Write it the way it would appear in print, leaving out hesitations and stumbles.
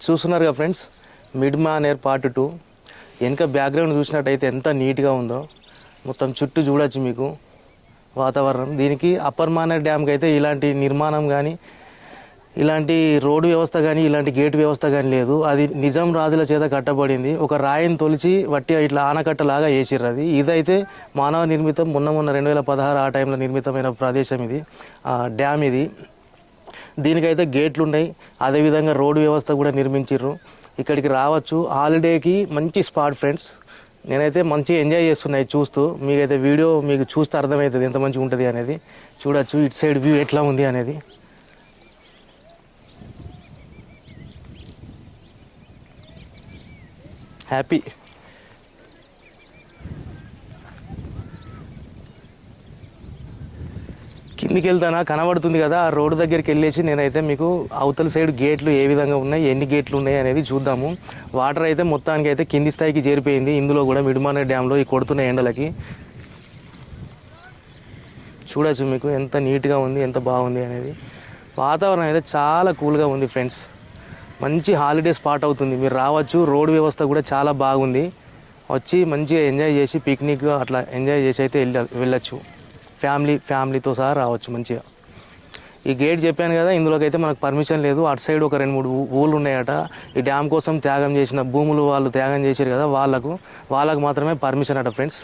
చూస్తున్నారుగా friends, Mid Manair part 2. వెనక background చూసినట్టయితే ఎంత నీట్గా ఉందో, మొత్తం చుట్టూ చూడొచ్చు మీకు వాతావరణం. దీనికి అప్పర్ మానేర్ డ్యామ్కి అయితే ఇలాంటి నిర్మాణం కానీ, ఇలాంటి రోడ్డు వ్యవస్థ కానీ, ఇలాంటి గేట్ వ్యవస్థ కానీ లేదు. అది నిజాం రాజుల చేత కట్టబడింది. ఒక రాయిని తొలిచి వట్టి ఇట్లా ఆనకట్టలాగా వేసిర్రు. ఇదైతే మానవ నిర్మితం. మొన్న 2016 ఆ టైంలో నిర్మితమైన ప్రదేశం ఇది, డ్యామ్ ఇది. దీనికైతే గేట్లు ఉన్నాయి, అదేవిధంగా రోడ్డు వ్యవస్థ కూడా నిర్మించారు. ఇక్కడికి రావచ్చు, హాలిడేకి మంచి స్పాట్ ఫ్రెండ్స్. నేనైతే మంచిగా ఎంజాయ్ చేస్తున్నాయి చూస్తూ. మీకైతే వీడియో మీకు చూస్తే అర్థమవుతుంది ఎంత మంచిగా ఉంటుంది అనేది. చూడొచ్చు ఇటు సైడ్ వ్యూ ఎట్లా ఉంది అనేది. హ్యాపీ. కిందికి వెళ్తానా కనబడుతుంది కదా, ఆ రోడ్డు దగ్గరికి వెళ్ళేసి నేనైతే మీకు అవతల సైడ్ గేట్లు ఏ విధంగా ఉన్నాయి, ఎన్ని గేట్లు ఉన్నాయి అనేది చూద్దాము. వాటర్ అయితే మొత్తానికి అయితే కింది స్థాయికి చేరిపోయింది. ఇందులో కూడా మిడ్మానేర్ డ్యాంలో ఈ కొడుతున్న ఎండలకి చూడొచ్చు మీకు ఎంత నీట్గా ఉంది, ఎంత బాగుంది అనేది. వాతావరణం అయితే చాలా కూల్గా ఉంది ఫ్రెండ్స్. మంచి హాలిడే స్పాట్ అవుతుంది, మీరు రావచ్చు. రోడ్ వ్యవస్థ కూడా చాలా బాగుంది. వచ్చి మంచిగా ఎంజాయ్ చేసి పిక్నిక్ అట్లా ఎంజాయ్ చేసి అయితే వెళ్ళచ్చు. ఫ్యామిలీతో సహా రావచ్చు మంచిగా. ఈ గేట్ చెప్పాను కదా, ఇందులోకి అయితే మనకు పర్మిషన్ లేదు. అటు సైడ్ ఒక 2-3 ఊళ్ళు ఉన్నాయట. ఈ డ్యామ్ కోసం త్యాగం చేసిన భూములు వాళ్ళు త్యాగం చేశారు కదా, వాళ్ళకు మాత్రమే పర్మిషన్ అట ఫ్రెండ్స్.